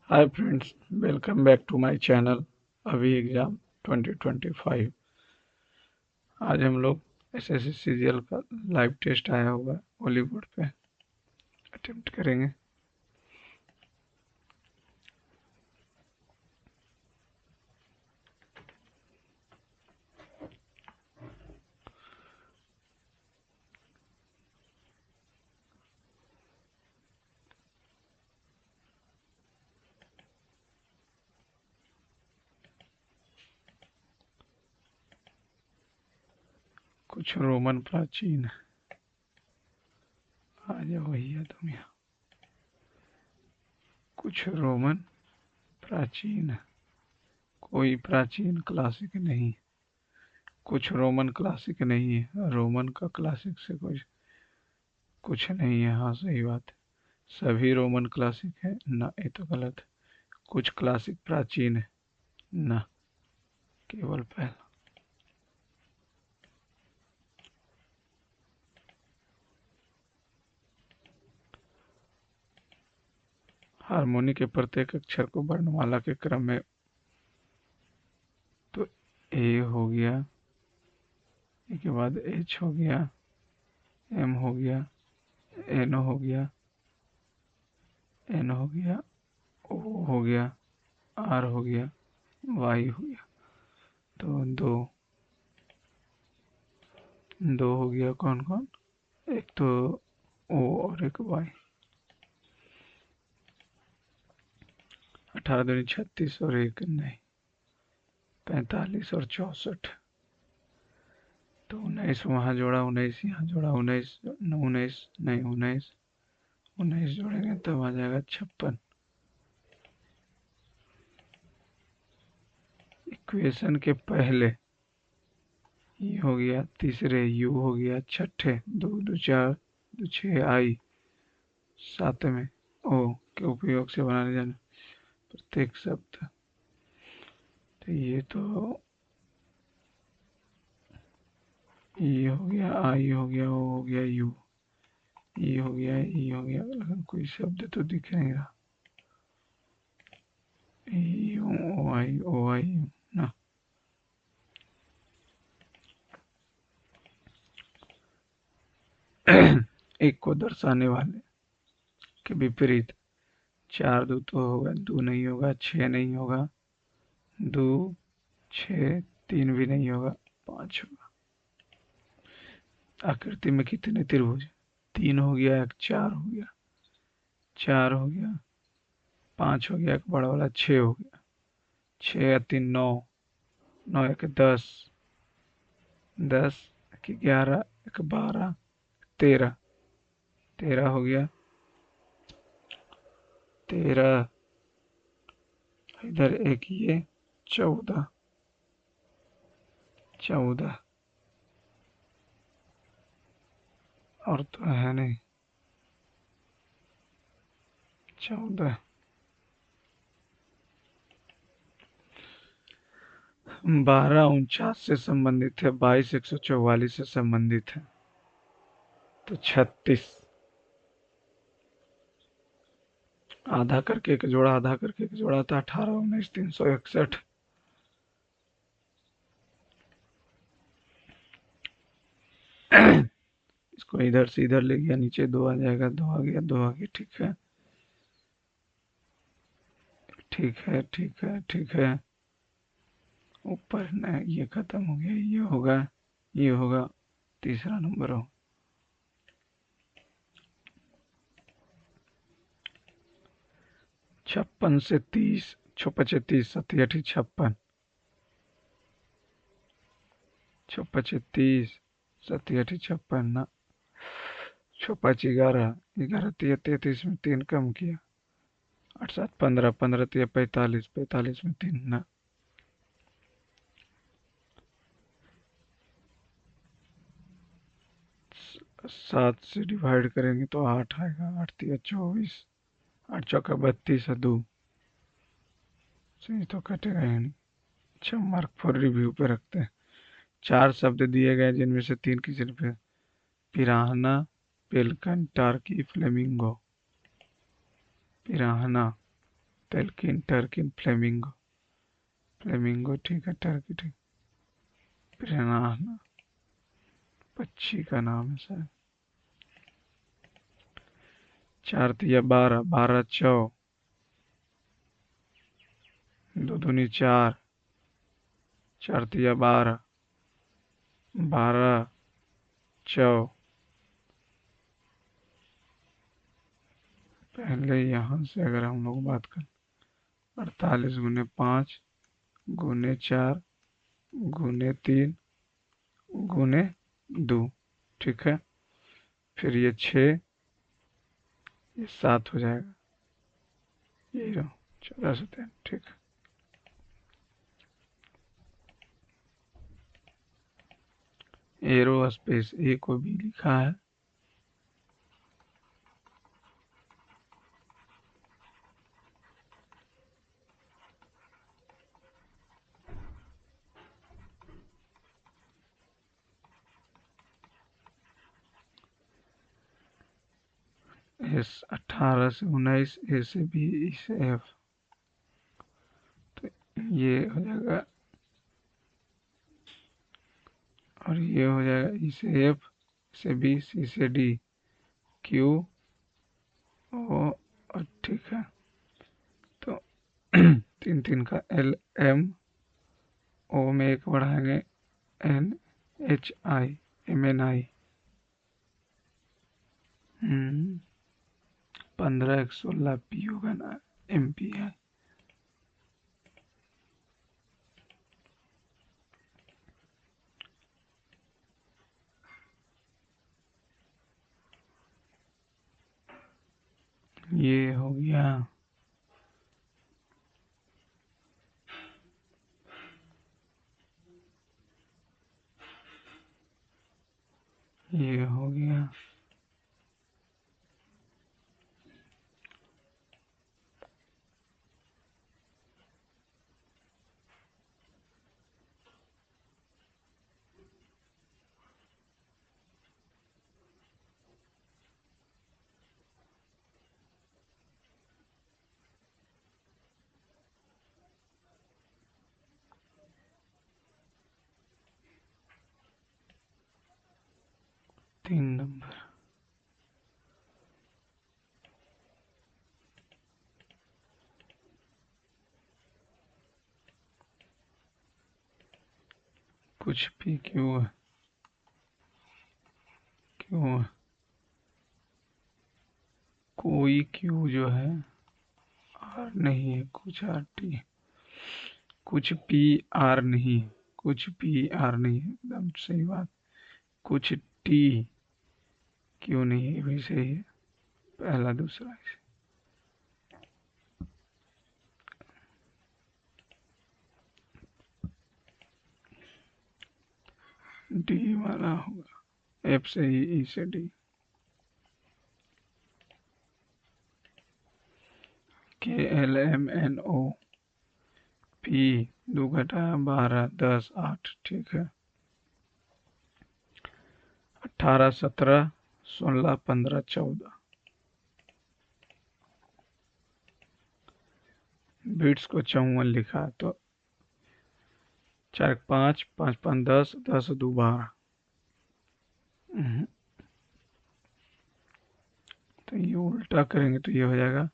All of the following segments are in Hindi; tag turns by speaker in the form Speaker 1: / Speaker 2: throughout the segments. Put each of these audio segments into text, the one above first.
Speaker 1: Hi friends, welcome back to my channel. अभी एग्ज़ाम 2025। आज हम लोग एसएससी सीजीएल का लाइव टेस्ट आया हुआ है होली बोर्ड पे, अटेम्प्ट करेंगे। कुछ रोमन प्राचीन। आ जाओ भैया तुम यहाँ। कुछ रोमन प्राचीन। कोई प्राचीन क्लासिक नहीं। कुछ रोमन क्लासिक नहीं है। रोमन का क्लासिक से कुछ नहीं है। हाँ, सही बात है। सभी रोमन क्लासिक है ना, ये तो गलत है। कुछ क्लासिक प्राचीन है ना, केवल पहला। हार्मोनी के प्रत्येक अक्षर को वर्णमाला के क्रम में, तो ए हो गया, ए के बाद एच हो गया, एम हो गया, एन हो गया, एन हो गया, ओ हो गया, आर हो गया, वाई हो गया। तो दो दो हो गया। कौन कौन? एक तो ओ और एक वाई। 18 दूनी 36 और एक नहीं, 45 और 64। तो 19 वहां जोड़ा, 19 यहाँ जोड़ा, 19 19 नहीं, 19 19 जोड़ेंगे तब आ जाएगा 56। इक्वेशन के पहले ई हो गया, तीसरे यू हो गया, छठे दो दो चार दो छः आई, सातवें ओ के उपयोग से बनाने जाने प्रत्येक शब्द। तो ये तो ई हो गया, आई हो गया, ओ हो गया, यू, ई हो गया, ई हो गया, लेकिन कोई शब्द तो दिख नहीं रहा। ई ओ आई यू ना। एक को दर्शाने वाले के विपरीत। चार दो तो होगा, दो नहीं होगा, छः नहीं होगा, दो छः, तीन भी नहीं होगा, पाँच होगा। आकृति में कितने त्रिभुज? तीन हो गया, एक चार हो गया, चार हो गया, पाँच हो गया, एक बड़ा वाला छः हो गया, छः या तीन नौ, नौ एक दस, दस एक ग्यारह, एक बारह, तेरह, तेरह हो गया, तेरह, इधर एक ये, चौदह, चौदह और तो है नहीं, चौदह। 12 49 से संबंधित है, 22 144 से संबंधित है, तो 36। आधा करके एक जोड़ा, आधा करके एक जोड़ा था 18 19 361। इसको इधर से इधर ले गया, नीचे दो आ जाएगा, दो आ गया, दो आ गया। ठीक है, ठीक है, ठीक है, ठीक है। ऊपर न, ये खत्म हो गया, ये होगा, ये होगा, तीसरा नंबर हो। 56 से 30, 25 सत्ती अठी 56, 25 सत्ती अठी 56 ना, 5 11, 11 तिया 33 में तीन कम किया, 8 7 15, 15 तिया 45, 45 में तीन ना, 7 से डिवाइड करेंगे तो 8 आएगा, 8 तिया 24, 8 चौका 32 है, दो सही तो कटेगा ही नहीं। अच्छा, मार्क फॉर रिव्यू पे रखते हैं। चार शब्द दिए गए जिनमें से तीन की सिर्फ है। पिराहना, पेलकन, टार्की, फ्लेमिंगो। पिराहना तेलकिन, टर्किन, फ्लेमिंगो। फ्लेमिंगो ठीक है, टर्की ठीक। पिराना पक्षी का नाम है शायद। 4 तिया 12, 12 चौ, 2 दूनी 4, 4 तिया 12, 12 चौ। पहले यहाँ से अगर हम लोग बात करें, 48 गुने 5 गुने 4 गुने 3 गुने 2, ठीक है। फिर ये 6, ये 7 हो जाएगा, यही रहो, 1403, ठीक है। एरो स्पेस ए को भी लिखा है। एस 18 से 19, ए से बी, ई से एफ, तो ये हो जाएगा, और ये हो जाएगा ई से एफ, से बी, सी से डी, क्यू, ओ, और ठीक है। तो 3 3 का एल एम, ओ में एक बढ़ाएंगे, N H I, M N I. 15 1 16 P होगा ना, एम पी है। ये हो गया। ये हो गया। तीन नंबर। कुछ भी क्यों है, क्यों है, कोई क्यू जो है आर नहीं है, कुछ आर टी है, कुछ पी आर नहीं है, कुछ पी आर नहीं है, एकदम सही बात। कुछ टी क्यों नहीं है, ये भी सही है, पहला दूसरा ऐसे। डी वाला होगा, एफ से ई से D. K L M N O P, 2 घटा 12 10 8, ठीक है। 18 17 16 15 14, बिट्स को 54 लिखा है, तो 4 5 5 5 10 10 2 12। तो ये उल्टा करेंगे तो ये हो जाएगा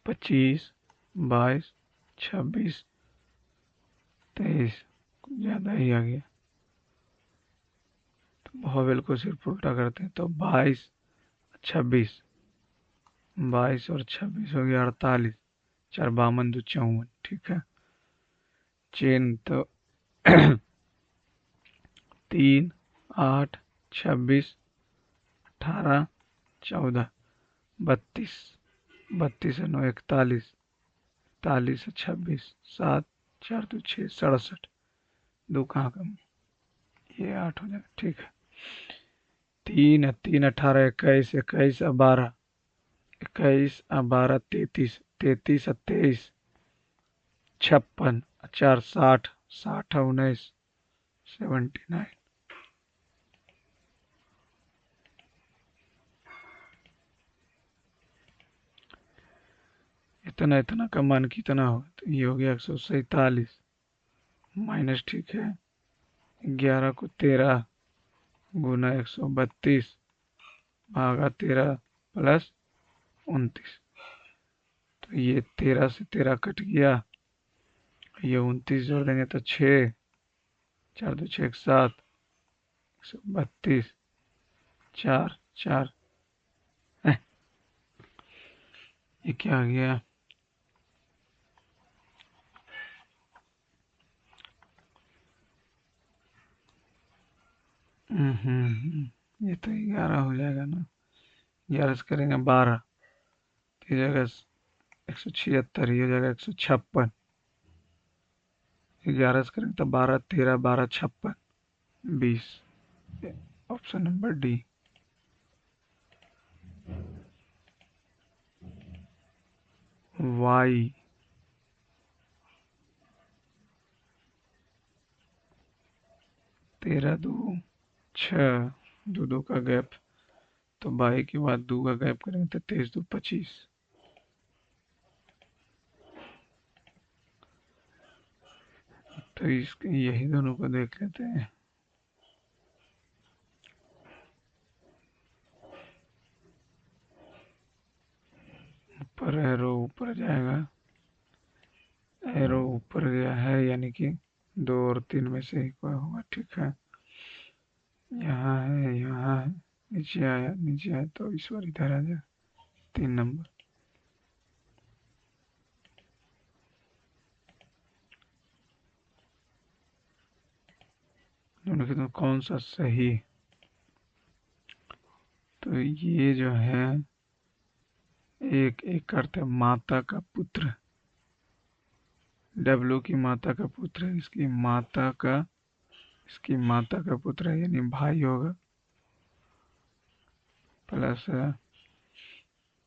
Speaker 1: 25 22 26 23, कुछ ज़्यादा ही आ गया। तो भावेल को सिर्फ उल्टा करते हैं, तो 22 26, 22 और 26 हो गया 48, 4 52 2 54, ठीक है। चेन तो 3 8 26 18 14 32, 32 9 41, 41 26 7 4 2 6 67, 2 कहाँ कम, ये 8 हो जाएगा, ठीक है। 3 3 18 21 21 12, 21 12 33, 33 23 56, 4 60 60 19 79। इतना इतना का मान कितना होगा, तो ये हो गया 147 माइनस, ठीक है, 11 को 13 गुना 132 भागा 13 प्लस 29। तो ये 13 से 13 कट गया, ये 29 जोड़ देंगे तो 6, 4 2 6 7, 132, 4 4, ये क्या आ गया, ये तो 11 हो जाएगा ना, 11 से करेंगे 12, तो ये जाएगा 176, ये हो जाएगा 156, 11 से करेंगे तो 12 13 12 56 20, ऑप्शन नंबर डी। वाई 13 2 6, 2 2 का गैप, तो बाई के बाद 2 का गैप करेंगे तो 23 2 25। तो इसके यही दोनों को देख लेते हैं। ऊपर एरो ऊपर जाएगा, एरो ऊपर गया है, यानी कि 2 और 3 में से ही कोई होगा, ठीक है। यहाँ है, यहाँ है, नीचे आया, नीचे आया, तो इस बार इधर आ जाए 3 नंबर। दोनों के तो कौन सा सही, तो ये जो है एक एक करते माता का पुत्र, डब्लू की माता का पुत्र है, इसकी माता का पुत्र है, यानी भाई होगा, प्लस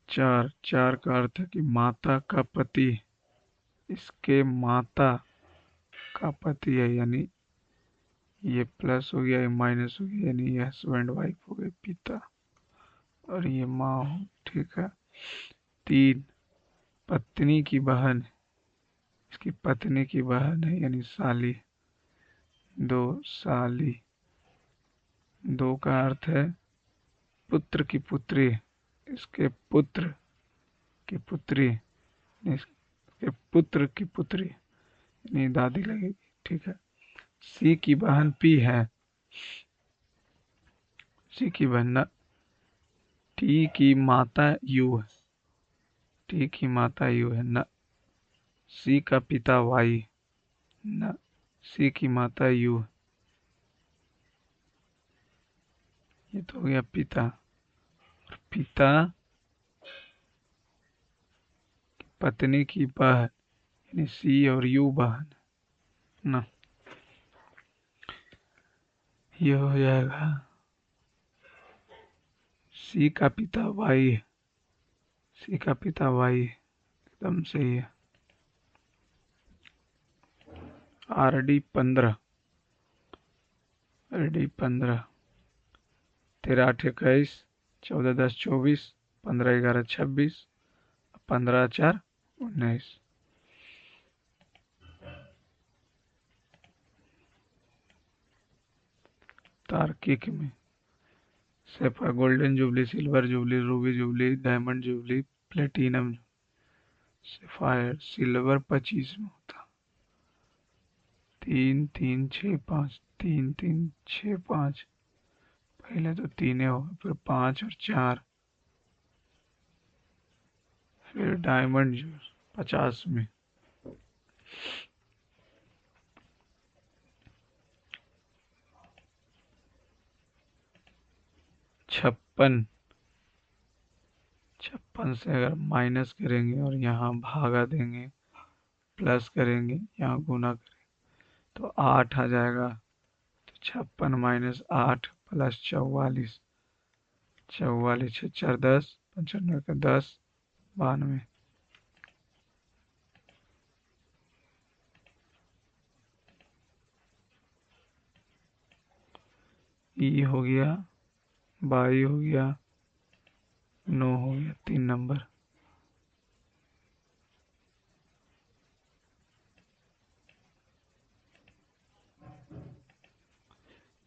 Speaker 1: 4, 4 का अर्थ है कि माता का पति, इसके माता का पति है, यानी ये प्लस हो गया, ये माइनस हो गया, यानी ये हस्बैंड वाइफ हो गए, पिता, और ये माँ हो, ठीक है। 3 पत्नी की बहन, इसकी पत्नी की बहन है, यानी साली, 2 साली, 2 का अर्थ है पुत्र की पुत्री, इसके पुत्र की पुत्री, इसके पुत्र की पुत्री, यानी दादी लगेगी, ठीक है। सी की बहन पी है, सी की बहन न, टी की माता यू है, टी की माता यू है न, सी का पिता वाई न, सी की माता यू है, ये तो हो गया पिता, और पिता पत्नी की बहन, यानी सी और यू बहन ना, ये हो जाएगा सी का पिता वाई, सी का पिता वाई, एकदम सही है। R D 15, R D 15, 13 8 21, 14 10 24, 15 11 26, 15 4 19। तार्किक में sofa golden jubilee, silver jubilee, Ruby jubilee, diamond jubilee, platinum, sapphire silver 25 में होता, 3 3 6 5, 3 3 6 5, पहले तो तीन हो, फिर 5 और 4, फिर डायमंड जो 50 में। 56, 56 से अगर माइनस करेंगे और यहाँ भागा देंगे, प्लस करेंगे, यहाँ गुना करेंगे, तो 8 आ जाएगा, तो 56 माइनस 8 प्लस 44, 44 6 4 10, 95 का 10, 92। ई हो गया, बाई हो गया, 9 हो गया, 3 नंबर।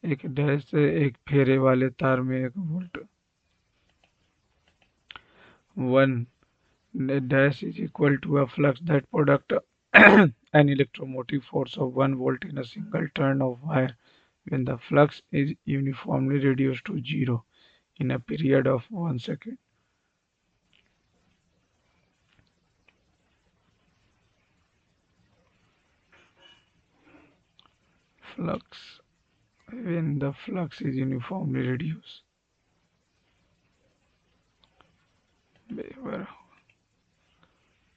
Speaker 1: एक डैश से एक फेरे वाले तार में 1 volt. 1 dash is equal to a flux that product an electromotive force of 1 volt in a single turn of wire when the flux is uniformly reduced to zero in a period of 1 second. Flux when the flux is uniformly reduced.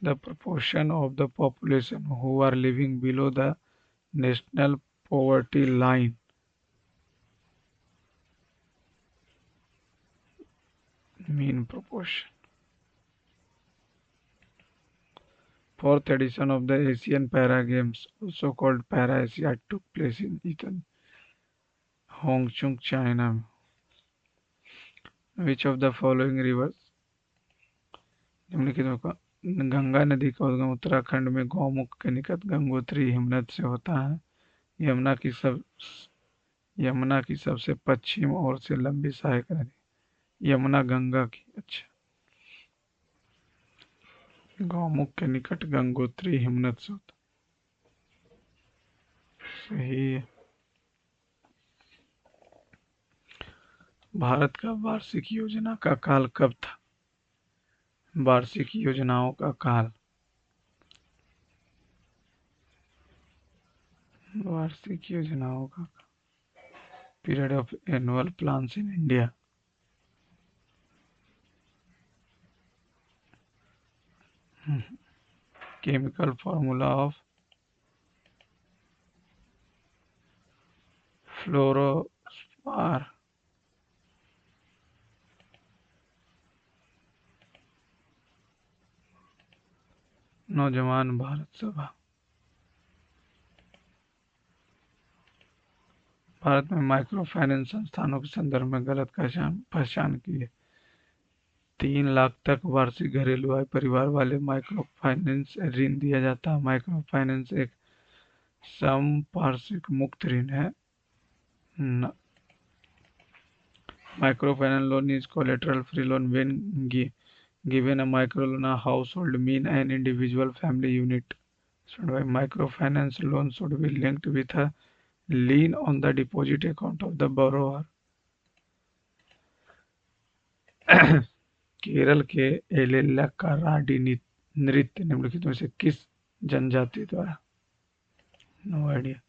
Speaker 1: The proportion of the population who are living below the national poverty line. Mean proportion. Fourth edition of the Asian Para Games, also called Para Asia, took place in Eton, Hongchung, China. Which of the following rivers? निम्नलिखित का गंगा नदी का उद्गम उत्तराखंड में गौमुख के निकट गंगोत्री हिमनद से होता है। यमुना की सबसे पश्चिम ओर से लंबी सहायक नदी यमुना गंगा की। अच्छा, गौमुख के निकट गंगोत्री हिमनद से होता। सही है। भारत का वार्षिक योजना का काल कब था? वार्षिक योजनाओं का काल। वार्षिक योजनाओं का period of annual plans in India. Chemical formula of fluorspar. Naujawan Bharat सभा। भारत में माइक्रो फाइनेंस संस्थानों के संदर्भ में गलत पहचान की है। 3 लाख तक वार्षिक घरेलू आय परिवार वाले माइक्रो फाइनेंस ऋण दिया जाता है। माइक्रो फाइनेंस एक संपार्श्विक मुक्त ऋण है। Micro finance loan is collateral free loan when given a micro loan a household mean an individual family unit. Microfinance loan should be linked with a lien on the deposit account of the borrower. Kerala के एलेक्काराडी नृत्य निम्नलिखित में से किस जनजाति द्वारा? No idea.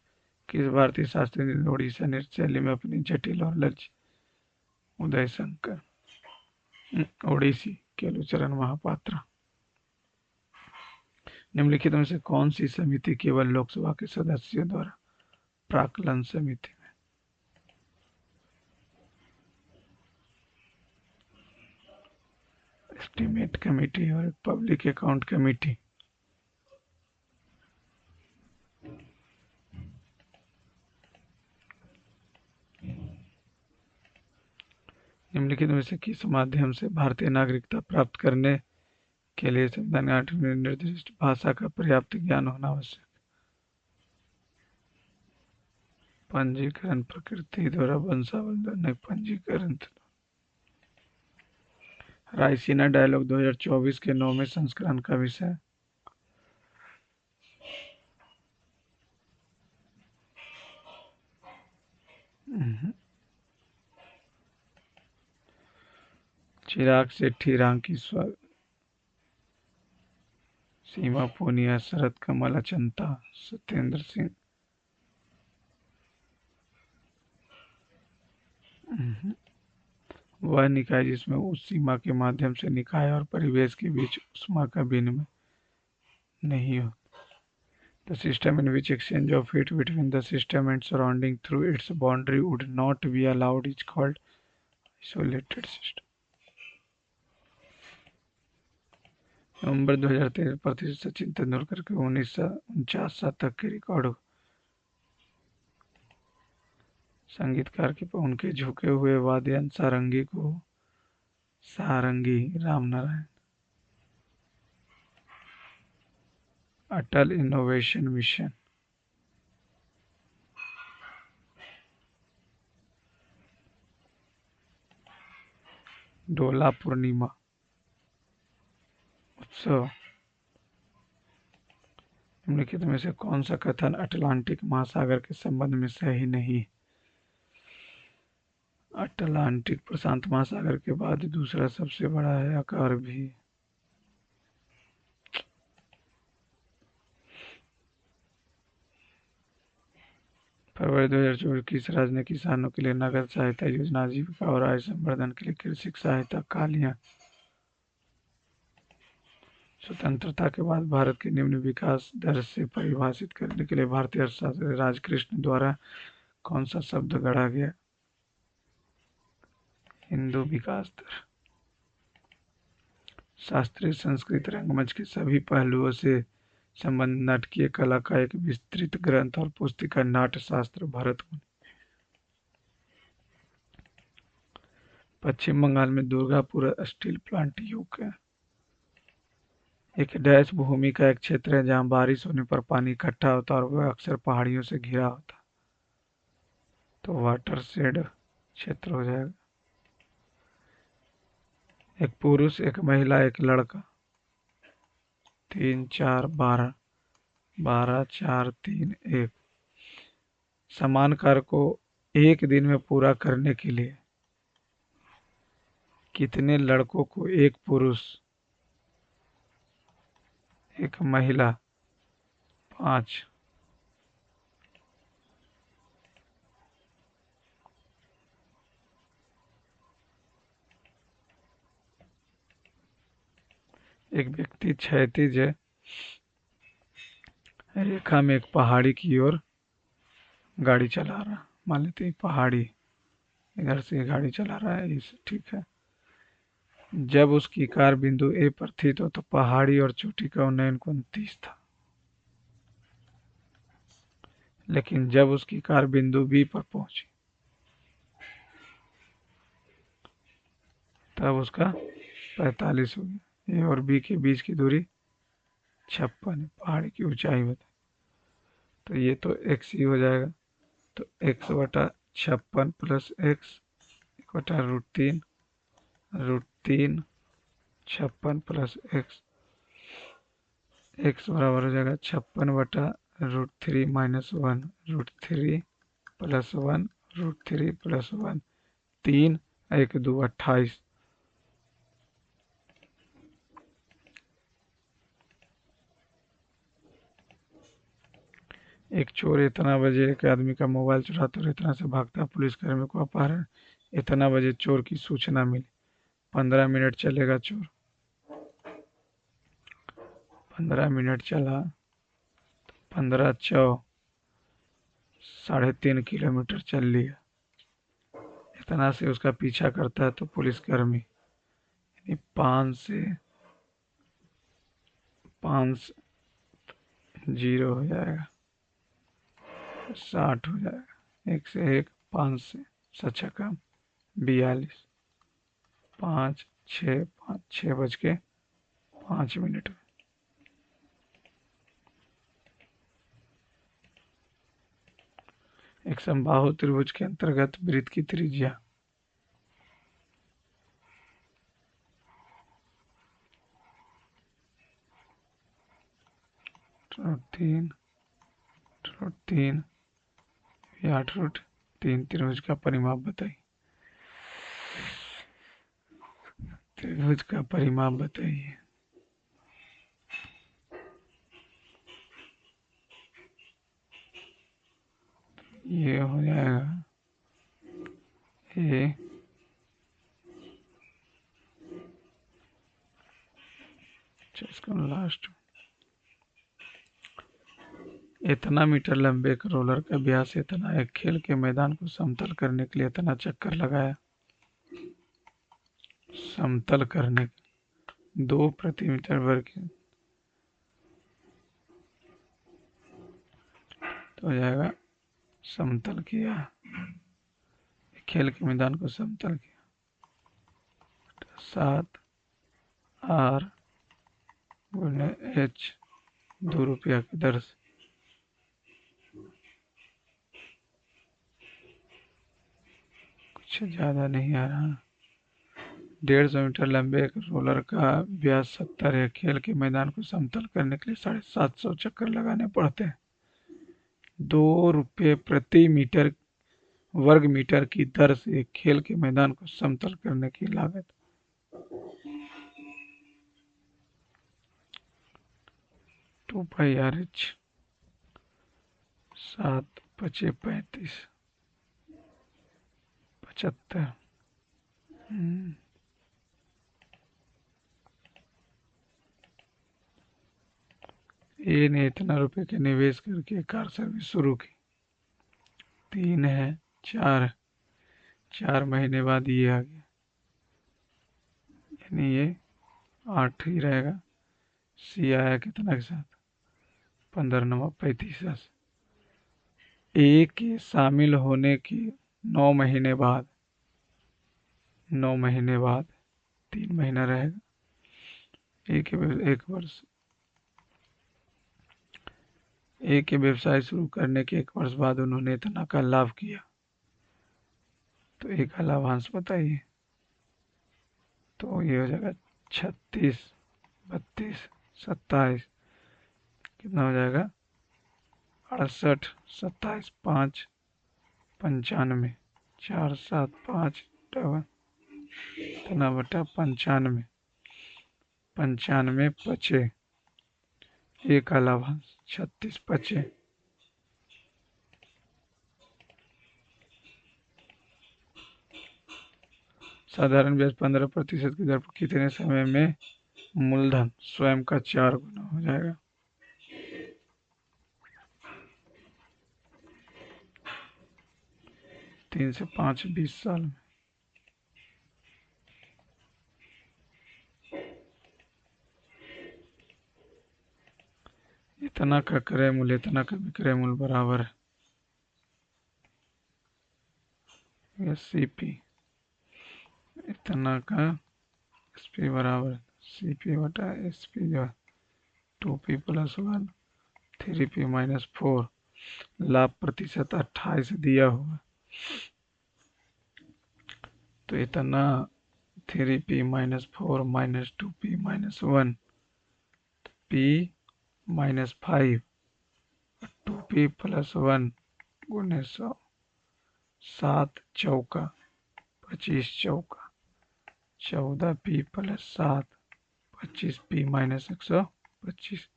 Speaker 1: किस भारतीय शास्त्रीय नृत्य ओडिशा नृत्य शैली में अपनी जटिल और लज्ज? उदय शंकर। ओडिसी केलुचरण महापात्रा। निम्नलिखित में से कौन सी समिति केवल लोकसभा के सदस्यों द्वारा? प्राक्कलन समिति में। एस्टीमेट कमेटी और पब्लिक अकाउंट कमेटी। निम्नलिखित में से किस माध्यम से भारतीय नागरिकता प्राप्त करने के लिए संविधान 8 में निर्दिष्ट भाषा का पर्याप्त ज्ञान होना आवश्यक? पंजीकरण प्रकृति द्वारा वंशावली नहीं पंजीकरण। रायसीना डायलॉग 2024 के 9वें संस्करण का विषय। चिराग शेट्टी, रांकी स्वर, सीमा पूनिया, शरद कमल अचंता, सत्येंद्र सिंह। वह निकाय जिसमें उस सीमा के माध्यम से निकाय और परिवेश के बीच ऊष्मा का विनिमय नहीं हो। The system in which exchange of heat between the system and surrounding through its boundary would not be allowed is called isolated system. नवंबर 2013 प्रतिशत सचिन तेंदुलकर के 1949 शतक के रिकॉर्ड। संगीतकार के उनके झुके हुए वाद्ययंत्र सारंगी को सारंगी रामनारायण। अटल इनोवेशन मिशन। डोला पूर्णिमा उत्सव। निम्नलिखित में से कौन सा कथन अटलांटिक महासागर के संबंध में सही नहीं? अटलांटिक प्रशांत महासागर के बाद दूसरा सबसे बड़ा है, आकार भी। फरवरी 2024 किस राज्य ने किसानों के लिए नगद सहायता योजना, आजीविका और आय संवर्धन के लिए कृषि सहायता कालियां? स्वतंत्रता के बाद भारत की निम्न विकास दर से परिभाषित करने के लिए भारतीय अर्थशास्त्री राजकृष्ण द्वारा कौन सा शब्द गढ़ा गया? हिंदू विकास दर। शास्त्रीय संस्कृत रंगमंच के सभी पहलुओं से संबंधित नाटकीय कला का एक विस्तृत ग्रंथ और पुस्तिका नाट्यशास्त्र भरतमुनि। पश्चिम बंगाल में दुर्गापुर स्टील प्लांट यूं है। एक डैश भूमि का एक क्षेत्र है जहां बारिश होने पर पानी इकट्ठा होता है और वह अक्सर पहाड़ियों से घिरा होता है, तो वाटरशेड क्षेत्र हो जाएगा। एक पुरुष, एक महिला, एक लड़का। 3 4 12 12 4 3 1। समान कार्य को एक दिन में पूरा करने के लिए कितने लड़कों को एक पुरुष, एक महिला, 5। एक व्यक्ति क्षैतिज रेखा में एक पहाड़ी की ओर गाड़ी चला रहा, मान लेते हैं पहाड़ी इधर से गाड़ी चला रहा है, इस ठीक है। जब उसकी कार बिंदु ए पर थी तो पहाड़ी और चोटी का उन्नयन कोण 30 था, लेकिन जब उसकी कार बिंदु बी पर पहुंची तब उसका 45 हो गया। ए और बी के बीच की दूरी 56 है, पहाड़ी की ऊंचाई बता, तो ये तो एक्स ही हो जाएगा। तो एक्स बटा 56 प्लस एक्स बटा √3, √3 56 प्लस एक्स, एक्स बराबर हो जाएगा 56 बटा √3 माइनस 1, √3 प्लस 1, √3 प्लस 1, 3 1 2 28। एक चोर इतना बजे एक आदमी का मोबाइल चुराता और इतना से भागता, पुलिसकर्मी को अपहरण। इतना बजे चोर की सूचना मिली, 15 मिनट चलेगा चोर, 15 मिनट चला, 15 चौ 3.5 किलोमीटर चल लिया। इतना से उसका पीछा करता है तो पुलिसकर्मी, यानी 5 0 हो जाएगा, 60 हो जाएगा। 1 से 1, 5 से 7 42, 5 6 5 6 बज के 5 मिनट। एक समबाहु त्रिभुज के अंतर्गत वृत्त की त्रिज्या 3 3 8√3 त्रिभुज का परिमाप बताइए। त्रिभुज का परिमाप बताइए। ये हो जाएगा ए इसको लास्ट। इतना मीटर लंबे एक रोलर का व्यास इतना है, खेल के मैदान को समतल करने के लिए इतना चक्कर लगाया। समतल करने 2 प्रति मीटर वर्ग तो हो जाएगा। समतल किया, खेल के मैदान को समतल किया, 7 R गुणे H, 2 रुपया की दर से। कुछ ज़्यादा नहीं आ रहा। 150 मीटर लंबे एक रोलर का व्यास 70 है। खेल के मैदान को समतल करने के लिए 750 चक्कर लगाने पड़ते हैं। 2 रुपये प्रति मीटर वर्ग मीटर की दर से खेल के मैदान को समतल करने की लागत। 2πRH 7 पचे 35 75। ए ने इतना रुपए के निवेश करके कार सर्विस शुरू की। 3 है 4 महीने बाद ये आ गया, यानी ये 8 ही रहेगा। सी आया कितना के साथ 15 9 35। ए के शामिल होने के 9 महीने बाद 3 महीना रहेगा। एक वर्ष ए के व्यवसाय शुरू करने के 1 वर्ष बाद उन्होंने इतना का लाभ किया, तो ए का लाभांश बताइए। तो ये हो जाएगा 36 32 27, कितना हो जाएगा 68 27 5 95 4 7 5 इतना बटा 95 पचे ए का लाभांश 36 पचे। साधारण ब्याज 15% की दर पर कितने समय में मूलधन स्वयं का 4 गुना हो जाएगा? 3 से 5 20 साल में। इतना का क्रय मूल्य इतना का विक्रय मूल्य बराबर है सीपी, इतना का एसपी बराबर सीपी बटा एसपी जो 2p + 1 3p - 4। लाभ प्रतिशत 28 दिया हुआ, तो इतना 3p - 4 - 2p - 1 p - 5 2p + 1 गुणे 100 7 चौका 25 चौका 14p + 7 25p - 125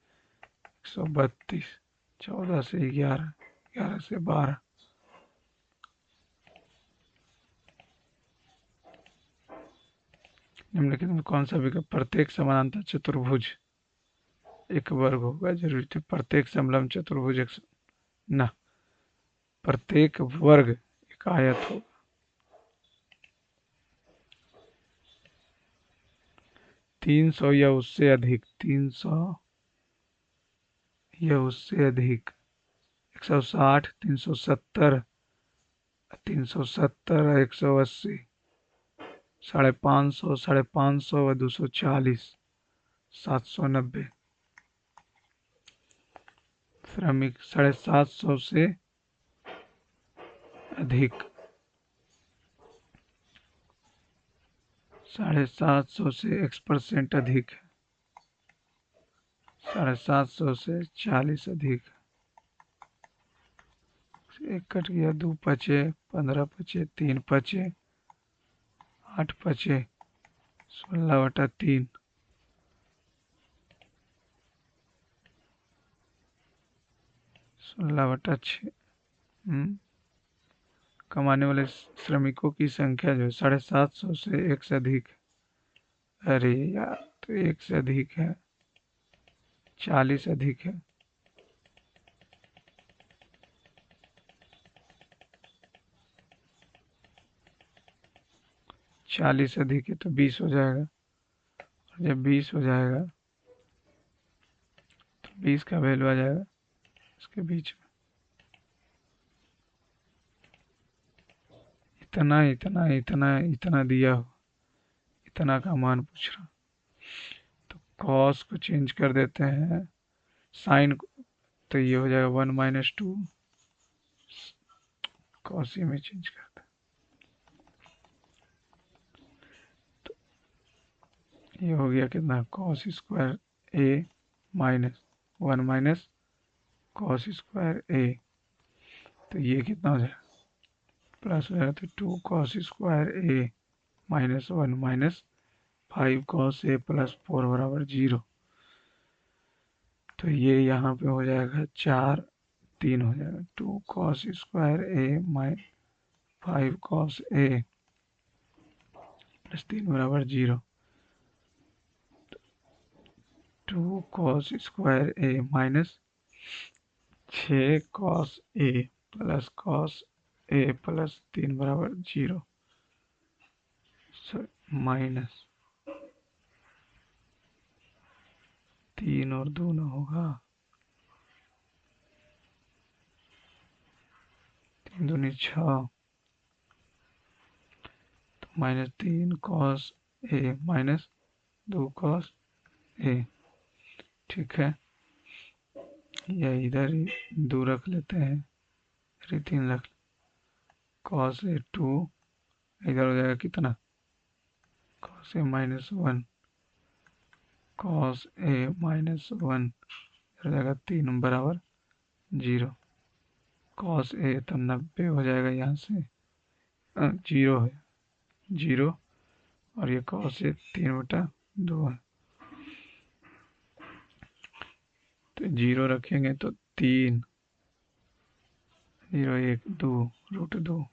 Speaker 1: 132 14 से 11 11 से 12। निम्नलिखित में कौन सा विकल्प प्रत्येक समानांतर चतुर्भुज एक वर्ग होगा? जरूरी थे प्रत्येक समलंब चतुर्भुज एक न, प्रत्येक वर्ग एक आयत होगा। 300 या उससे अधिक 300 या उससे अधिक 160 370 370 180 550 550 व 240 790। श्रमिक 750 से अधिक 750 से x% अधिक 750 से 40 अधिक। एक कट गया 2 पचे 15 पचे 3 पचे 8 पचे 16/3 16/6। कमाने वाले श्रमिकों की संख्या जो है 750 से 1 से अधिक। अरे यार, तो 1 से अधिक है 40 अधिक है। 40 अधिक है तो 20 हो जाएगा, और जब 20 हो जाएगा तो 20 का वैल्यू आ जाएगा इसके बीच में। इतना इतना इतना इतना दिया हो, इतना का मान पूछ रहा, तो कॉस को चेंज कर देते हैं साइन को, तो ये हो जाएगा 1 - 2 कॉस में चेंज करते हैं। ये हो गया कितना, कॉस स्क्वायर ए माइनस 1 माइनस कॉस स्क्वायर ए, तो ये कितना हो जाएगा, प्लस हो जाएगा, तो 2 cos square A minus 1 minus 5 cos A plus 4 बराबर 0। तो ये यहाँ पे हो जाएगा 4 3 हो जाएगा, 2 cos square A minus 5 cos A plus 3 बराबर 0। 2 cos square A minus 6 cos A plus cos A plus 3 बराबर 0, माइनस 3 और 2 ना होगा, 3 दूनी 6, तो minus 3 cos A minus 2 cos A. ठीक है, या इधर ही 2 रख लेते हैं, फिर 3 रख, कॉस ए 2, इधर हो जाएगा कितना, cos A minus 1 cos A minus 1 हो जाएगा 3 बराबर 0। कॉस ए तो 90 हो जाएगा, यहाँ से 0 है 0, और ये कॉस ए 3/2 है, तो 0 रखेंगे तो 3 0 1 2 √2।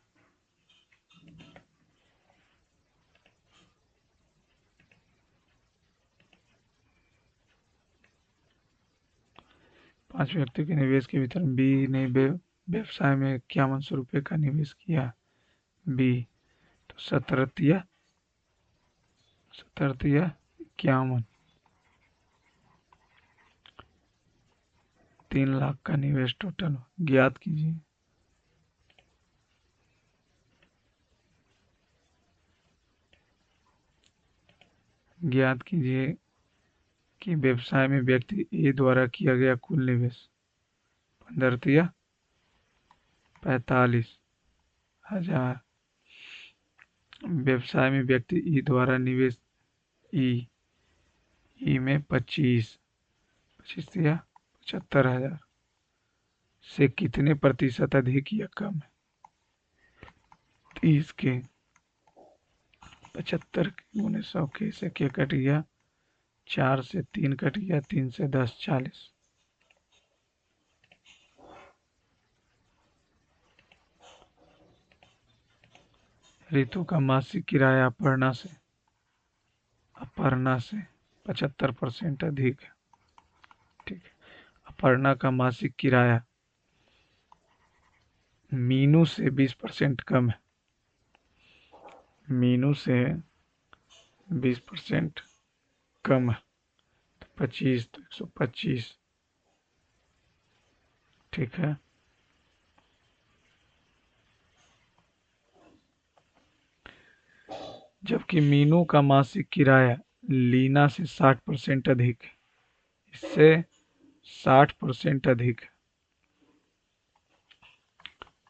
Speaker 1: 5 व्यक्ति के निवेश के वितरण, बी ने व्यवसाय में 5100 रुपये का निवेश किया, बी, तो 17 51, 3 लाख का निवेश टोटल ज्ञात कीजिए। ज्ञात कीजिए कि व्यवसाय में व्यक्ति ए द्वारा किया गया कुल निवेश, 15 45,000। व्यवसाय में व्यक्ति ई द्वारा निवेश ई ई में 25 या 75,000 से कितने प्रतिशत अधिक या कम है, 30 के 75 गुने 100 के से के कट गया, 4 से 3 कट गया, 3 से 10 40। ऋतु का मासिक किराया अपर्णा से 75% अधिक है। ठीक है, अपर्णा का मासिक किराया मीनू से 20% कम है, मीनू से 20% कम है, तो 25 तो 125। ठीक है, जबकि मीनू का मासिक किराया लीना से 60% अधिक है, इससे 60% अधिक है।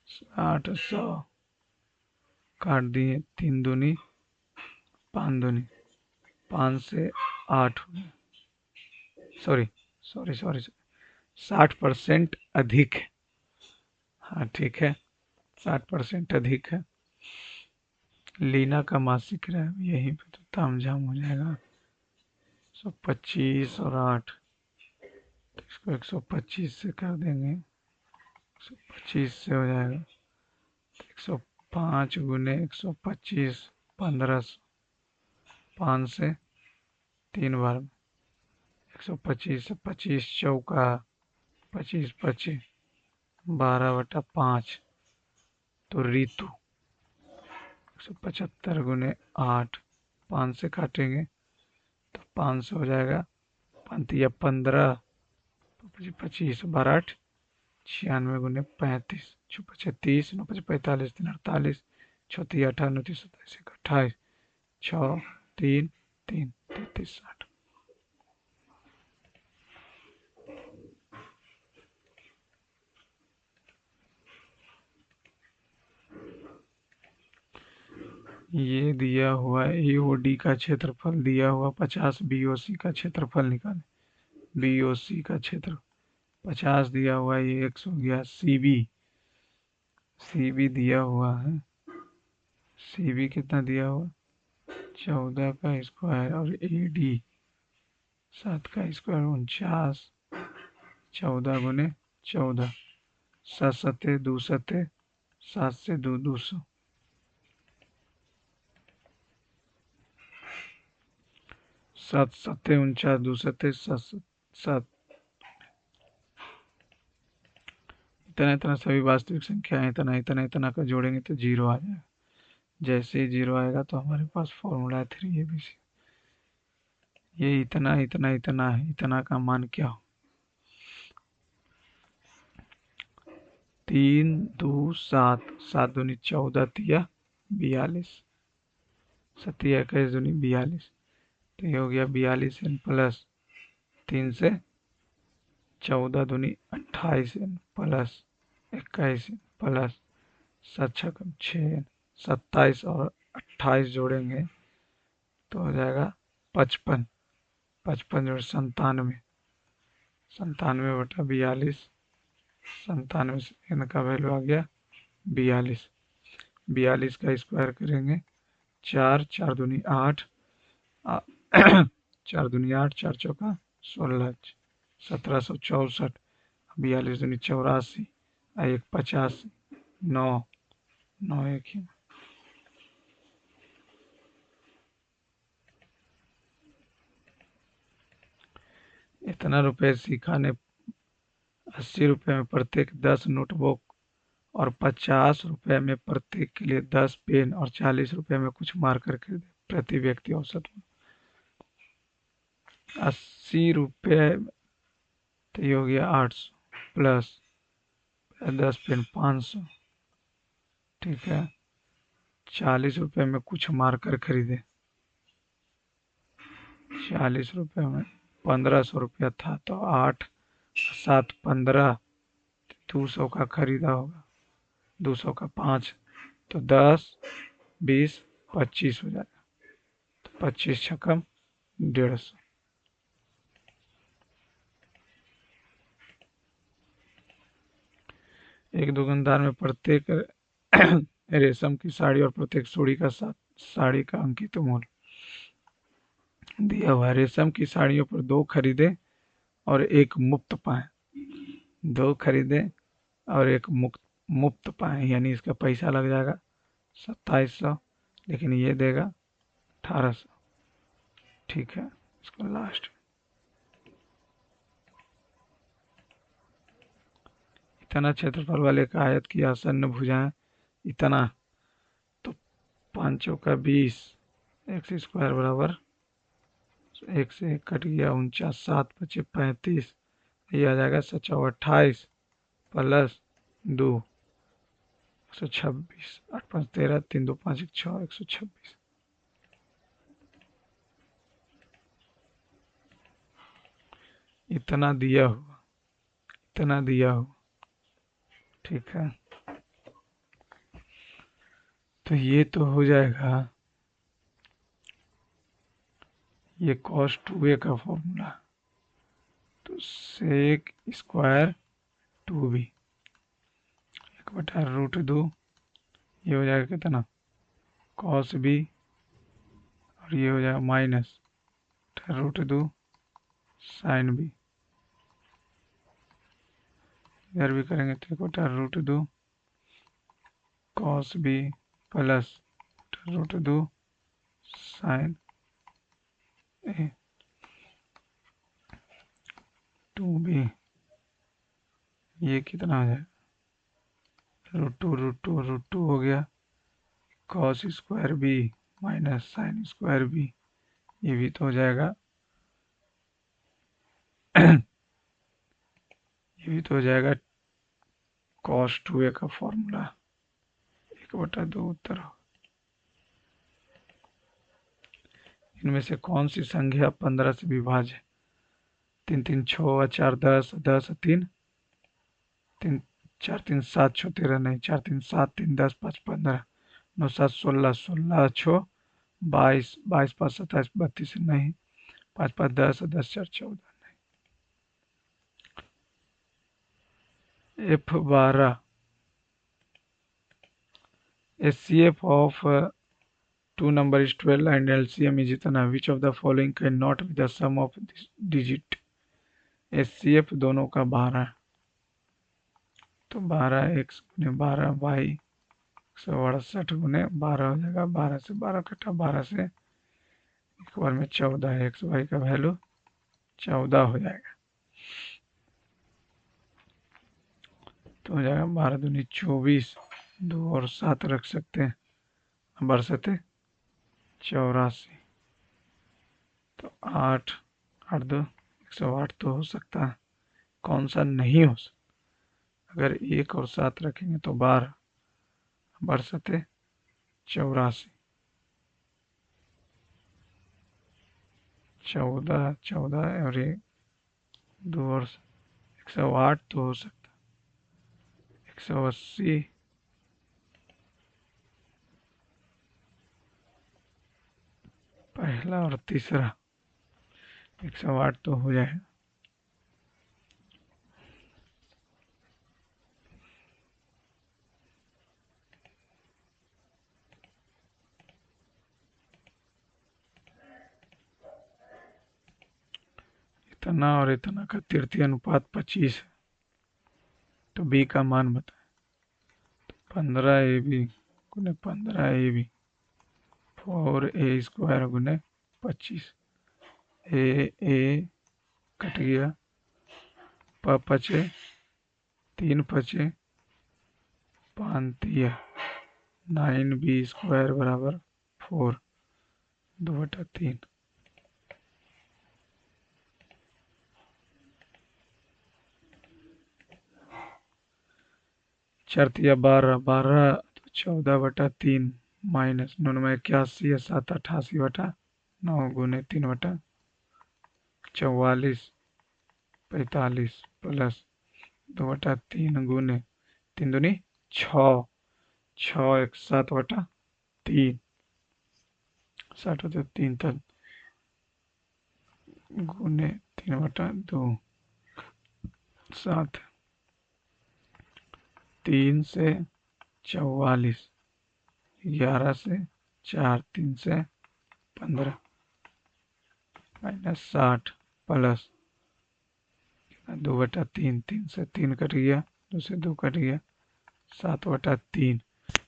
Speaker 1: 60 100 काट दिए, 3 दूनी 5 दूनी 5 से 8 हो गया, सॉरी सॉरी सॉरी 60% अधिक है। हाँ ठीक है, 60% अधिक है। लीना का मासिक किराया, यहीं पे तो तामझाम हो जाएगा, 125 और 8, तो इसको 125 से कर देंगे, 125 से हो जाएगा, 105 गुने 125 1500, 5 से 3 बार 125 से 25 चौका 25 25 12/5, तो ऋतु 175 गुने 8, 5 से काटेंगे तो 500 हो जाएगा, 15 25 12 8 96 गुने 35 6 30 9 45 3 48 36 18 29 27 28 6 3 3 33 60। ये दिया हुआ AOD का क्षेत्रफल दिया हुआ 50, BOC का क्षेत्रफल निकालें। BOC का क्षेत्र 50 दिया हुआ है, ये x हो गया। CB दिया हुआ है, CB कितना दिया हुआ 14 का स्क्वायर, और AD 7 का स्क्वायर 49, 14 गुने 14, 7 सत्ते 2 सत्ते, 7 से 2 200, 7 सत्ते 49, 2 सत्ते 7 7, इतना इतना सभी वास्तविक संख्या है, इतना इतना इतना का जोड़ेंगे तो जीरो आ जाएगा। जैसे ही जीरो आएगा तो हमारे पास फॉर्मूला है 3ABC। ये इतना इतना इतना है, इतना का मान क्या हो? 3 2 7, 7 दूनी 14, तिया 42, 7 21 दूनी 42, तो ये हो गया 42 n प्लस 3 से 14 दूनी 28 n प्लस 21 प्लस 7 छक्म 6, 27 और 28 जोड़ेंगे तो हो जाएगा 55, 55 जोड़ 97, 97/42, 97 से n का वैल्यू आ गया 42, 42 का स्क्वायर करेंगे 4, 4 दूनी 8, 4 दूनी 8, 4 चौका 16, 1764, 42 दूनी 84, 1 85, 9, 9 एक ही। इतना रुपए सिखाने 80 रुपए में प्रत्येक 10 नोटबुक और 50 रुपए में प्रत्येक के लिए 10 पेन और 40 रुपए में कुछ मार्कर खरीदे। प्रति व्यक्ति औसत 80 रुपये, तो ये हो गया 800 प्लस 10 पेन 500, ठीक है। 40 रुपए में कुछ मार्कर खरीदे, 40 रुपए में 1500 रुपया था, तो 8 7 15, 200 का खरीदा होगा, 200 का 5, तो 10 20 25 हो जाएगा, तो 25 छक्कम 150। एक दुकानदार में प्रत्येक रेशम की साड़ी और प्रत्येक साड़ी का अंकित मूल्य दिया हुआ है। रेशम की साड़ियों पर 2 खरीदे और 1 मुफ्त पाए, 2 खरीदे और 1 मुफ्त पाए, यानी इसका पैसा लग जाएगा 2700, लेकिन ये देगा 1800, ठीक है। इसको लास्ट इतना क्षेत्रफल वाले एक आयत की आसन्न भुजाएं इतना, तो 5 चौका 20, एक्स स्क्वायर बराबर 1 से 1 कट गया 49, 7 25 35, ये आ जाएगा 7 28 प्लस 2 126, 8 5 13, 3 2 5 1 6, 126। इतना दिया हुआ, इतना दिया हुआ, ठीक है। तो ये तो हो जाएगा, ये cos 2a का फॉर्मूला, तो सेक स्क्वायर 2b 1/√2, ये हो जाएगा कितना cos b, और ये हो जाएगा माइनस √2 sin b, इधर भी करेंगे तो 1/√2 cos b plus √2 sin a 2b, ये कितना हो जाएगा √2 हो गया, cos square b minus sin square b, ये भी तो हो जाएगा ये भी तो हो जाएगा cos 2a का फॉर्मूला 1/2 उत्तर हो। इनमें से कौन सी संख्या 15 से विभाज्य है? 3 3 6, 4 10, 10 3, 3 4 3 7 6 13, नहीं 4 3 7 3 10 5 15, 9 7 16, 16 6 22, 22 5 27, 32 नहीं, 5 5 10, 10 4 14 नहीं। F12 HCF of two number is 12 and LCM is इतना। Which of the following cannot be the sum of this digit? HCF दोनों का 12, तो 12 x गुने 12 y 168 गुने 12 हो जाएगा। 12 से 12 कटा, 12 से एक बार में 14 एक्स वाई का वैल्यू 14 हो जाएगा। तो हो जाएगा 12 दूनी 24, 2 और 7 रख सकते हैं, 82 84। तो 8 8 2 108 तो हो सकता है, कौन सा नहीं हो सकता? अगर 1 और 7 रखेंगे तो 12, 62 84, 14 14 और 2 और 108 तो हो सकता है। 180 पहला और तीसरा, 108 तो हो जाएगा। इतना और इतना का तृतीय अनुपात 25 है, तो बी का मान बताएं। 15 ए बी गुने 15 ए बी, 4a² गुने 25। ए कट गया, पचे 3 पचे 5 तिया 9b² बराबर 4, 2/3। 4 तिया 12, 12 तो 14/3 माइनस 9 में 81 है, 7 88/9 गुने 3/44 45 प्लस 2/3 गुने 3 दूनी 6, 6 1 7/3, 60/3 तक गुने 3/2, 7 3 से 44, 11 से 4, 3 से 15 माइनस 60 प्लस 2/3, 3 से 3 कट गया, 2 से 2 कट गया, 7/3,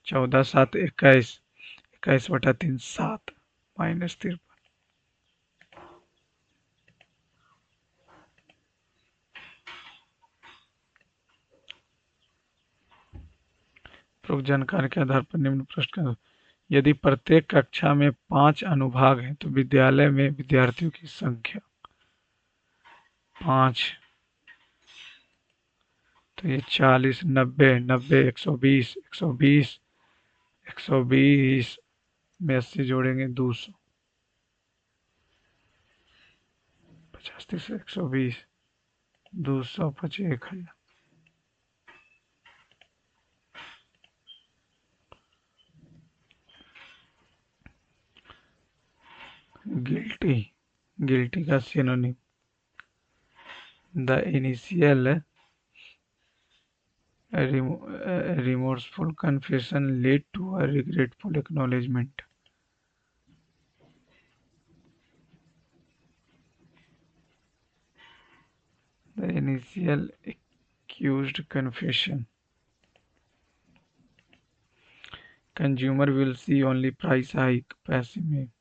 Speaker 1: 14 7 21, 21/3 7 माइनस 53। उपरोक्त जानकारी के आधार पर निम्न प्रश्न का, यदि प्रत्येक कक्षा में 5 अनुभाग हैं तो विद्यालय में विद्यार्थियों की संख्या 5, तो ये 40 90 90 120 120 120 में 80 जोड़ेंगे 200, 50 से 120, 200 पचे 1000। गिल्टी, गिल्टी का synonym, the initial remorseful confession led to a regretful acknowledgement. The initial accused confession. Consumer will see only price hike. Pessimist.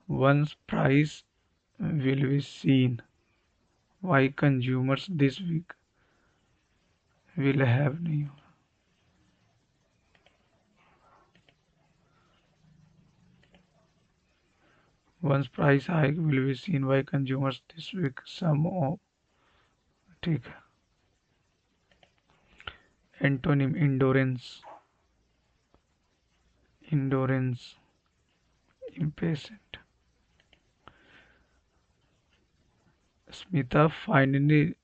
Speaker 1: Once price will be seen. Why consumers this week will have नहीं हो। Once price hike will be seen by consumers this week. Some of ठीक है। Antonym endurance, endurance, impatient. Smita finally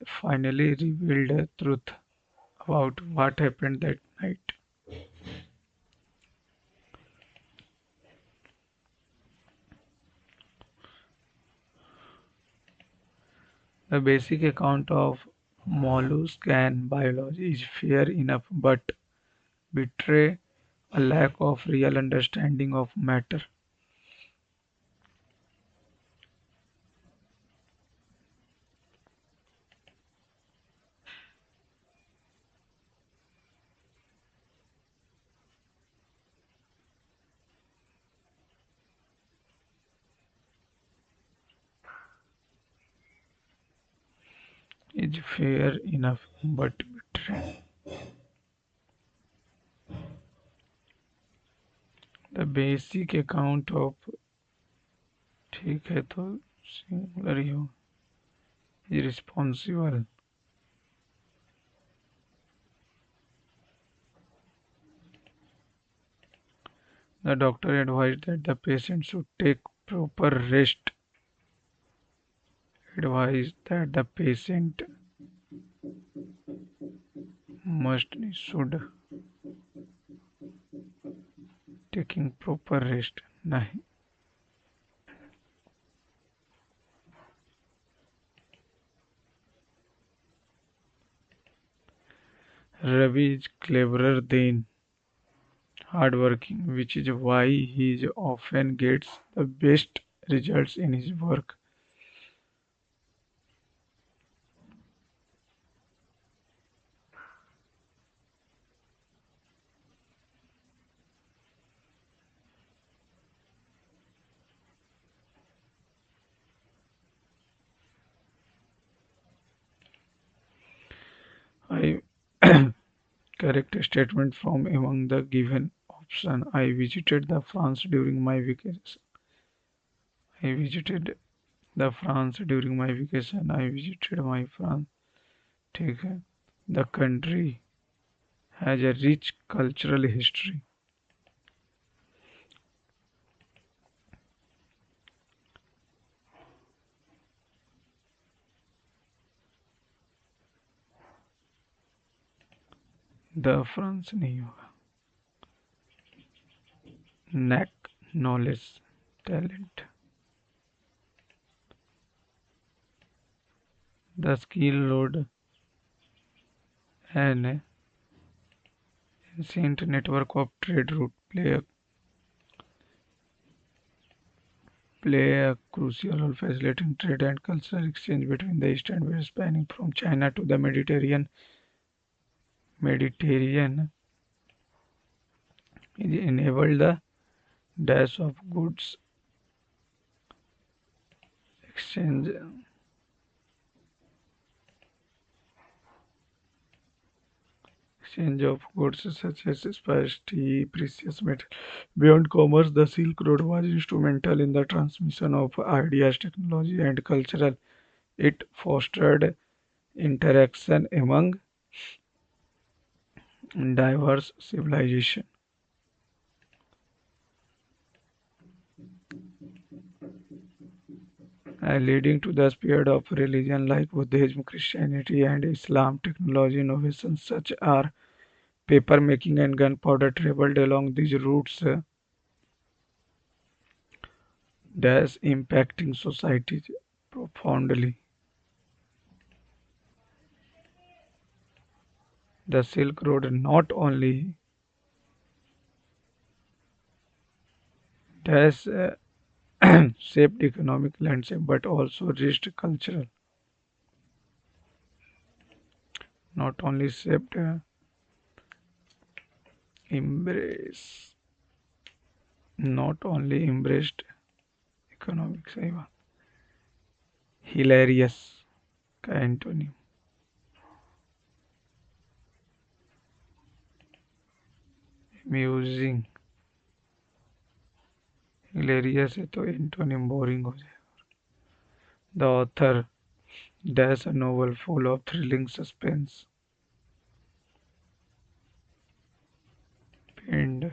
Speaker 1: revealed the truth about what happened that night. The basic account of mollusk and biology is fair enough but betray a lack of real understanding of matter. Is fair enough but betray. The basic account of ठीक है तो सिंगुलर ही हो is responsible. The doctor advised that the patient should take proper rest. Advised that the patient must should taking proper rest. नहीं. Ravi is cleverer than hardworking, which is why he often gets the best results in his work. I correct statement from among the given option. I visited the France during my vacation. I visited the France during my vacation. I visited my France. ठीक है. The country has a rich cultural history. The France नहीं होगा. Knack, knowledge, talent. The skill load an ancient network of trade routes play a crucial role facilitating trade and cultural exchange between the East and West, spanning from China to the Mediterranean. It enabled the dash of goods exchange exchange of goods such as spice, tea, precious metal. Beyond commerce, the Silk Road was instrumental in the transmission of ideas, technology, and cultural. It fostered interaction among diverse civilizations, leading to the spread of religion like Buddhism, Christianity, and Islam. Technology innovations such as paper making and gunpowder traveled along these routes, thus impacting society profoundly. The Silk Road not only thus shaped economic landscape but also reached cultural. Not only shaped, embrace, not only embraced economic. सही बात. Hilarious का एंटोनिम. Amusing. Hilarious है तो एंटोनिम बोरिंग हो जाए. The author dash a novel full of thrilling suspense and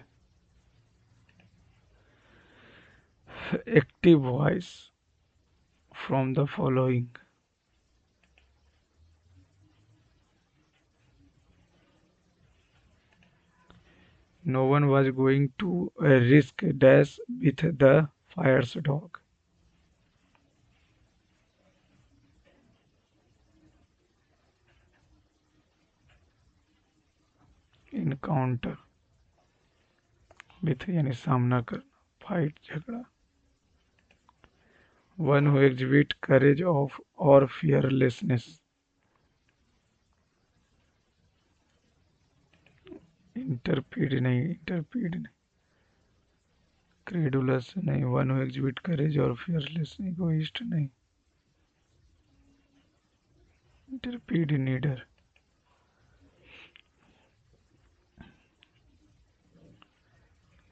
Speaker 1: active voice from the following. No one was going to risk dash with the fire's dog. Encounter with यानी सामना करना, फाइट झगड़ा। One who exhibit courage of और फियरलेसनेस, इंटरपीड नहीं, क्रेडुलस नहीं, वन हु एग्जिबिट करेज और फियरलेस, इगोइस्ट नहीं, इंटरपीड नीडर।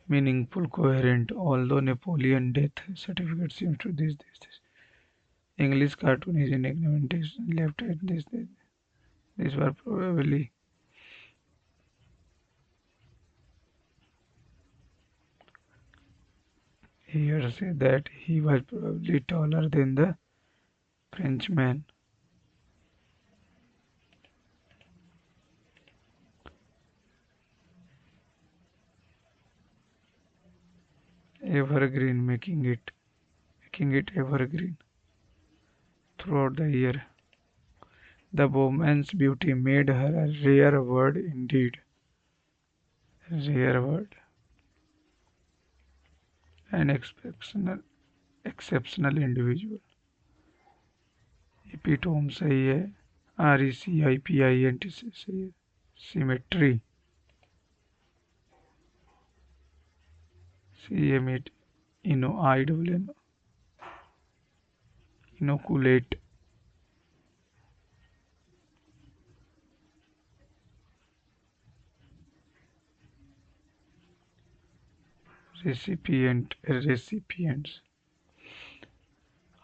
Speaker 1: Meaningful coherent, although Napoleon death certificate seems to this English cartoon is in implementation left at this were probably here say that he was probably taller than the Frenchman. Evergreen, making it evergreen throughout the year. The woman's beauty made her a rare word indeed. Rare word. An exceptional individual. Epitome सही है, RECIPINT से सही है. Symmetry, CMET, inoculate, recipients.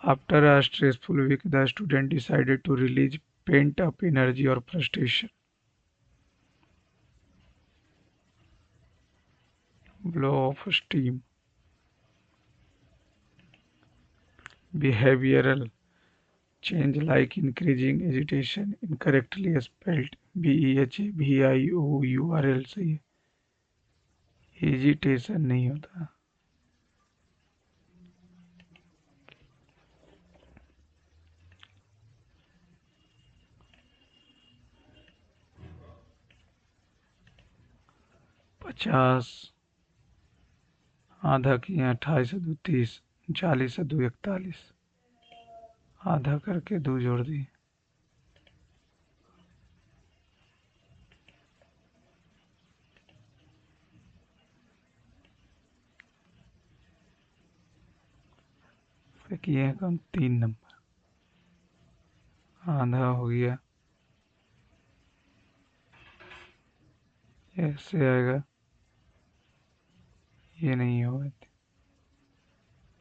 Speaker 1: After a stressful week, the student decided to release pent-up energy or frustration. Blow off steam. Behavioral change like increasing agitation, incorrectly spelled BEHAVIOURL सही है, एजिटेशन नहीं होता. पचास आधा किए 28 से 2 30, 40 से 2 41, आधा करके 2 जोड़ दिए. किए हैं कम 3 नंबर, आधा हो गया, ऐसे आएगा, ये नहीं होगा,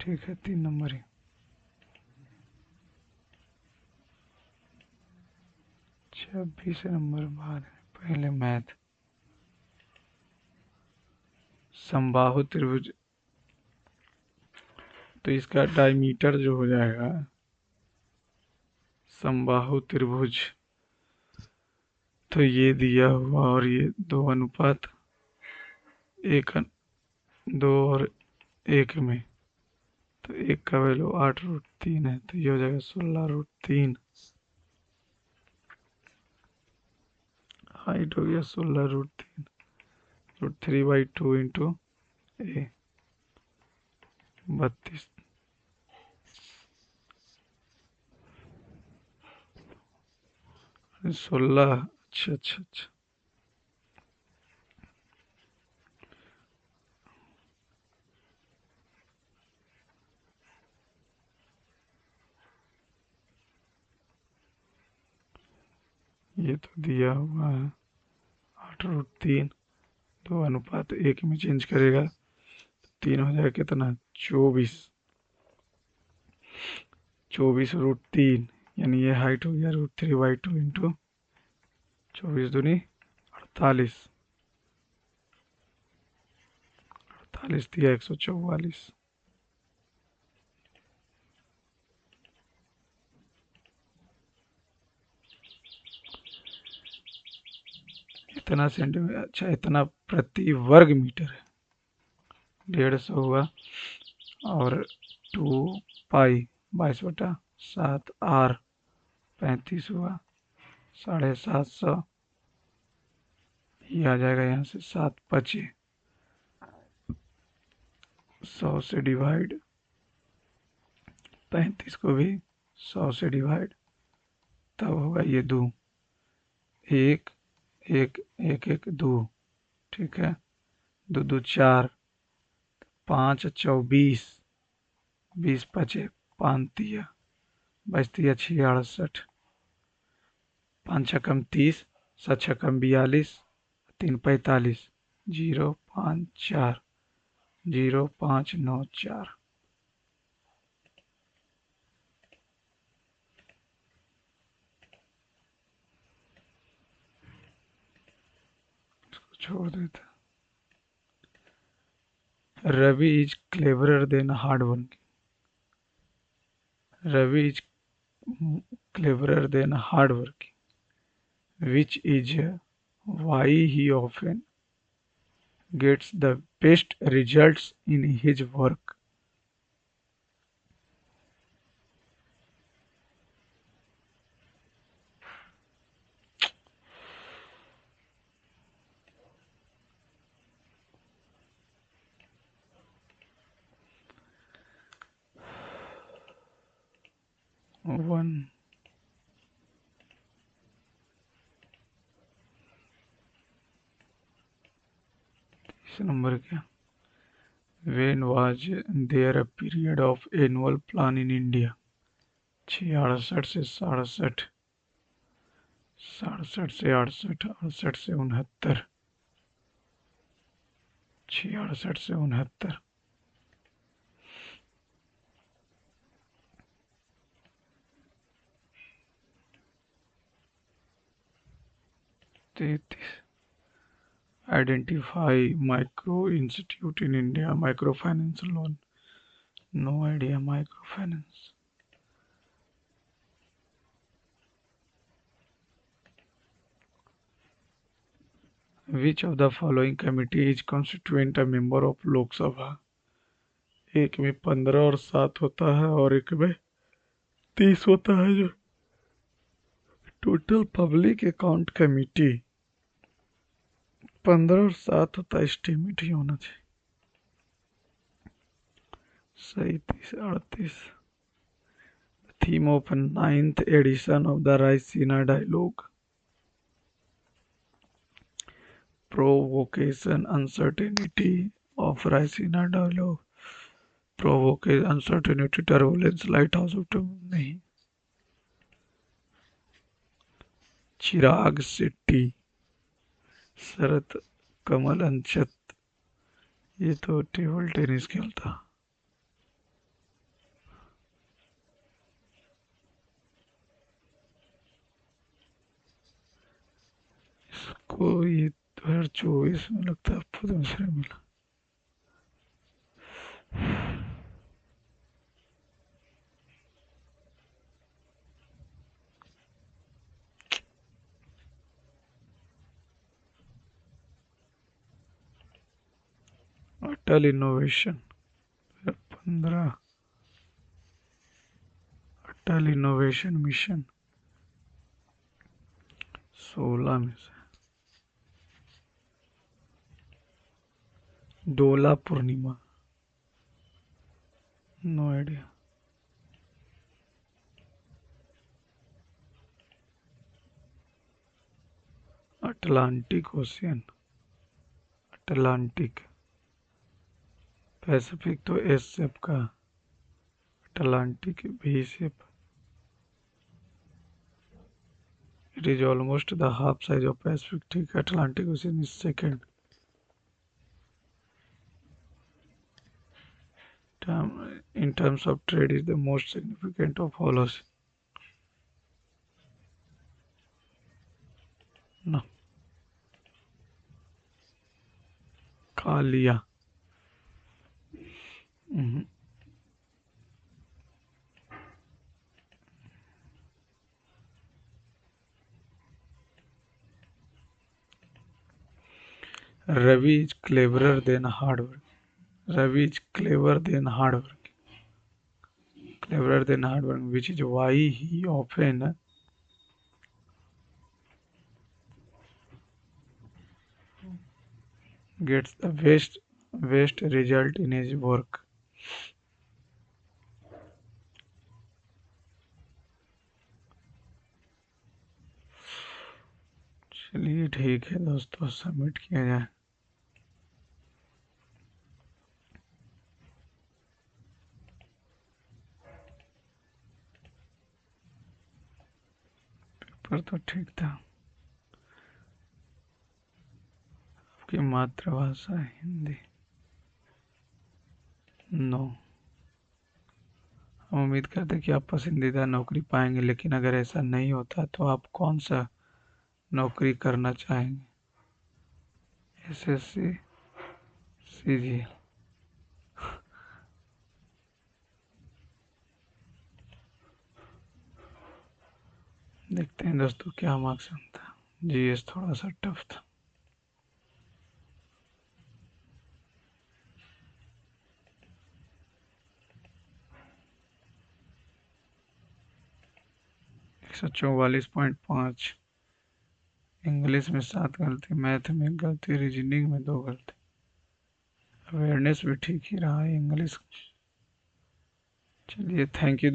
Speaker 1: ठीक है 3 नंबर ही. 26 नंबर बाद पहले मैथ. समबाहु त्रिभुज, तो इसका डायमीटर जो हो जाएगा समबाहु त्रिभुज, तो ये दिया हुआ और ये 2 अनुपात 2 और 1 में, तो 1 का वैल्यू 8√3 है, तो ये हो जाएगा 16√3. हाइट हो गया 16√3, √3/2 इंटू ए 32. 16. अच्छा. ये तो दिया हुआ है 8√3, 2 अनुपात 1 में चेंज करेगा, 3 हो जाएगा कितना 24√3, यानी ये हाइट हो गया √3/2 इंटू 24 दूनी 48, 48 दिया 144. इतना सेंटीमीटर, अच्छा इतना प्रति वर्ग मीटर है, 150 हुआ, और 2 पाई 22/7 R 35 हुआ, 750 ये आ जाएगा यहाँ से 7×5 100 से डिवाइड, 35 को भी 100 से डिवाइड, तब होगा ये 2, 1 1 1 1 2, ठीक है, 2 2 4, 5 24, 20×5 5×3 बचती है 68, 5×6 30, 7×6 42, 3×45, 054, 0594। छोड़ देते। Ravi is cleverer than hardworking. Ravi is cleverer than hardworking, which is why he often gets the best results in his work. One इस नंबर क्या? When was there a period of annual plan in India? 68 से 67, 67 से 68, 68 से 69, 68 से 69, 33। Identify micro institute in India. Microfinance loan. No idea. Microfinance. Which of the following committee is constituent a member of Lok Sabha? एक में 15 और 7 होता है और एक में 30 होता है। जो टोटल पब्लिक अकाउंट कमेटी 15 और 7 होता है, एस्टिमेट ही होना चाहिए। 37 38। Theme of 9th edition of the Raisina dialogue. Provocation uncertainty of Raisina dialogue. Provoke uncertainty turbulence lighthouse of नहीं। चिराग शेट्टी, शरत कमल अंचत, ये तो टेबल टेनिस खेलता। इसको ये 2024 में लगता है पद्मश्री मिला। Atal innovation 15, Atal innovation mission 16 में से। Dola Purnima, no idea. Atlantic ocean, Atlantic. Pacific तो एस शेप का, अटलांटिक भी shape. It is almost the half size of Pacific, ठीक है। Atlantic Ocean is second. In terms of trade is the most significant of all oceans. No. Kaliya. Ravi is cleverer than hard work. Ravi is clever than hard work. Cleverer than hard work, which is why he often gets the best result in his work. चलिए ठीक है दोस्तों, सबमिट किया जाए। पेपर तो ठीक था। आपकी मातृभाषा है हिंदी? नो। हम उम्मीद करते हैं कि आप पसंदीदा नौकरी पाएंगे, लेकिन अगर ऐसा नहीं होता तो आप कौन सा नौकरी करना चाहेंगे? SSC, CGL. देखते हैं दोस्तों क्या मार्क्स आता है। जीएस थोड़ा सा टफ था। एक सौ 44.5। इंग्लिश में 7 गलती, मैथ में 1 गलती, रीजनिंग में 2 गलती। अवेयरनेस भी ठीक ही रहा है इंग्लिश। चलिए थैंक यू।